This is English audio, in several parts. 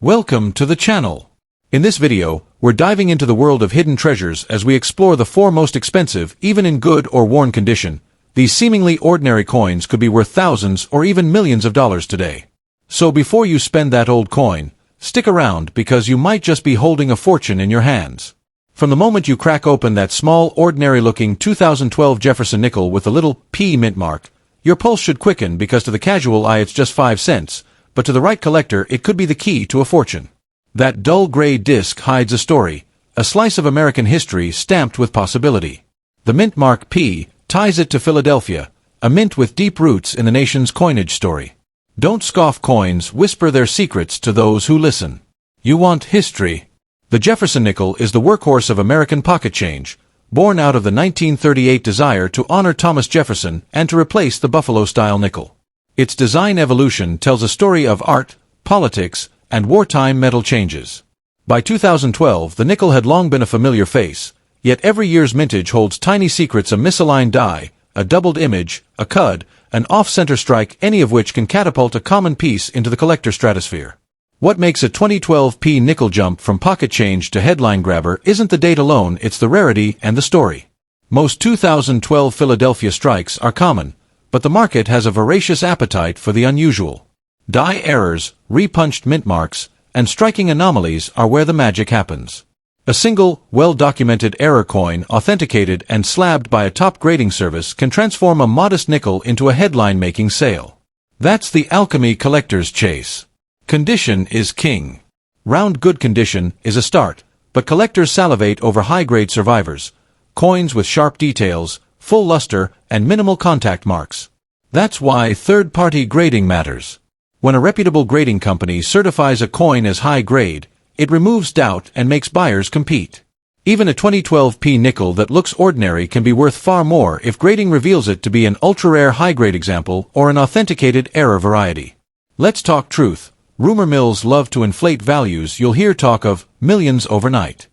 Welcome to the channel. In this video, we're diving into the world of hidden treasures as we explore the four most expensive, even in good or worn condition. These seemingly ordinary coins could be worth thousands or even millions of dollars today. So before you spend that old coin, stick around because you might just be holding a fortune in your hands. From the moment you crack open that small, ordinary-looking 2012 Jefferson nickel with the little P mint mark, your pulse should quicken because to the casual eye it's just 5 cents, but to the right collector it could be the key to a fortune. That dull gray disc hides a story, a slice of American history stamped with possibility. The mint mark P ties it to Philadelphia, a mint with deep roots in the nation's coinage story. Don't scoff coins, whisper their secrets to those who listen. You want history? The Jefferson nickel is the workhorse of American pocket change, born out of the 1938 desire to honor Thomas Jefferson and to replace the Buffalo-style nickel. Its design evolution tells a story of art, politics, and wartime metal changes. By 2012, the nickel had long been a familiar face, yet every year's mintage holds tiny secrets: a misaligned die, a doubled image, a cud, an off-center strike, any of which can catapult a common piece into the collector stratosphere. What makes a 2012 P nickel jump from pocket change to headline grabber isn't the date alone, it's the rarity and the story. Most 2012 Philadelphia strikes are common, but the market has a voracious appetite for the unusual. Die errors, repunched mint marks, and striking anomalies are where the magic happens. A single, well-documented error coin, authenticated and slabbed by a top grading service, can transform a modest nickel into a headline-making sale. That's the alchemy collector's chase. Condition is king. Round good condition is a start, but collectors salivate over high-grade survivors, coins with sharp details, full luster, and minimal contact marks. That's why third-party grading matters. When a reputable grading company certifies a coin as high grade, it removes doubt and makes buyers compete. Even a 2012 P nickel that looks ordinary can be worth far more if grading reveals it to be an ultra-rare high-grade example or an authenticated error variety. Let's talk truth. Rumor mills love to inflate values. You'll hear talk of millions overnight.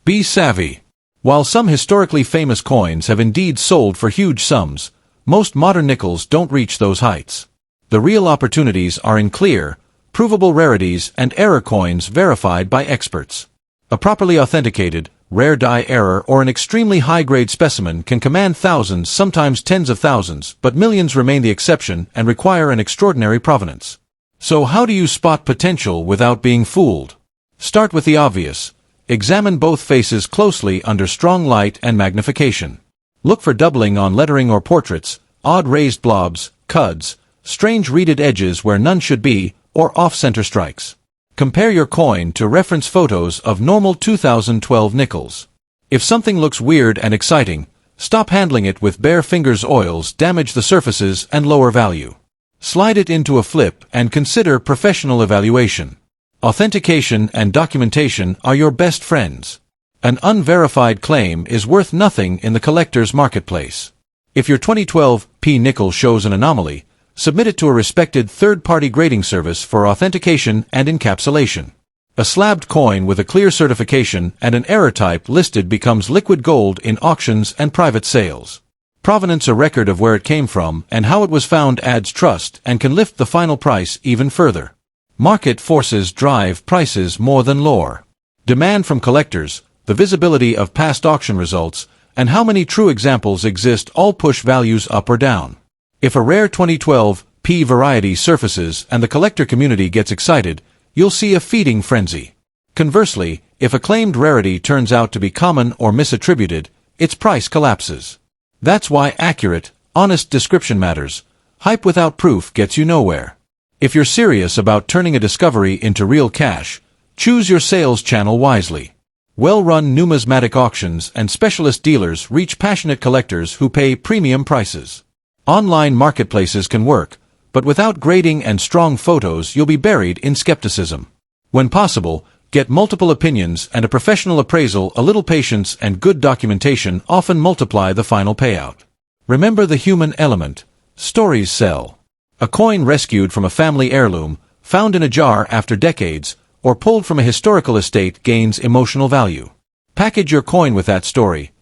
Be savvy. While some historically famous coins have indeed sold for huge sums, most modern nickels don't reach those heights. The real opportunities are in clear, provable rarities and error coins verified by experts. A properly authenticated, rare die error or an extremely high-grade specimen can command thousands, sometimes tens of thousands, but millions remain the exception and require an extraordinary provenance. So how do you spot potential without being fooled? Start with the obvious. Examine both faces closely under strong light and magnification. Look for doubling on lettering or portraits, odd raised blobs, cuds, strange reeded edges where none should be, or off-center strikes. Compare your coin to reference photos of normal 2012 nickels. If something looks weird and exciting, stop handling it with bare fingers. Oils damage the surfaces and lower value. Slide it into a flip and consider professional evaluation. Authentication and documentation are your best friends. An unverified claim is worth nothing in the collector's marketplace. If your 2012 P nickel shows an anomaly, submit it to a respected third-party grading service for authentication and encapsulation. A slabbed coin with a clear certification and an error type listed becomes liquid gold in auctions and private sales. Provenance, a record of where it came from and how it was found, adds trust and can lift the final price even further. Market forces drive prices more than lore. Demand from collectors, the visibility of past auction results, and how many true examples exist all push values up or down. If a rare 2012 P variety surfaces and the collector community gets excited, you'll see a feeding frenzy. Conversely, if a claimed rarity turns out to be common or misattributed, its price collapses. That's why accurate, honest description matters. Hype without proof gets you nowhere. If you're serious about turning a discovery into real cash, choose your sales channel wisely. Well-run numismatic auctions and specialist dealers reach passionate collectors who pay premium prices. Online marketplaces can work, but without grading and strong photos you'll be buried in skepticism. When possible, get multiple opinions and a professional appraisal. A little patience and good documentation often multiply the final payout. Remember the human element. Stories sell. A coin rescued from a family heirloom, found in a jar after decades, or pulled from a historical estate gains emotional value. Package your coin with that story.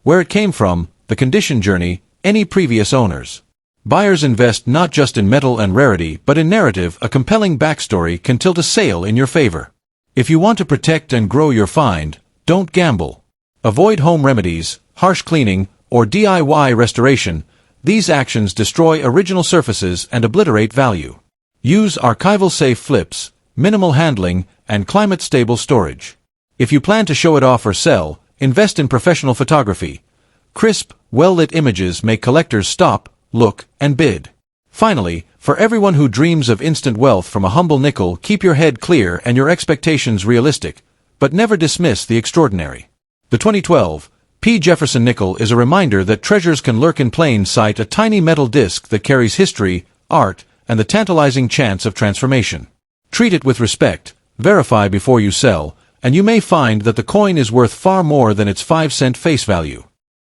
Where it came from, the condition journey, any previous owners. Buyers invest not just in metal and rarity but in narrative. A compelling backstory can tilt a sale in your favor. If you want to protect and grow your find, don't gamble. Avoid home remedies, harsh cleaning, or DIY restoration. These actions destroy original surfaces and obliterate value. Use archival safe flips, minimal handling, and climate-stable storage. If you plan to show it off or sell, invest in professional photography. Crisp, well-lit images make collectors stop, look, and bid. Finally, for everyone who dreams of instant wealth from a humble nickel, keep your head clear and your expectations realistic, but never dismiss the extraordinary. The 2012 P. Jefferson nickel is a reminder that treasures can lurk in plain sight, a tiny metal disc that carries history, art, and the tantalizing chance of transformation. Treat it with respect, verify before you sell, and you may find that the coin is worth far more than its 5-cent face value.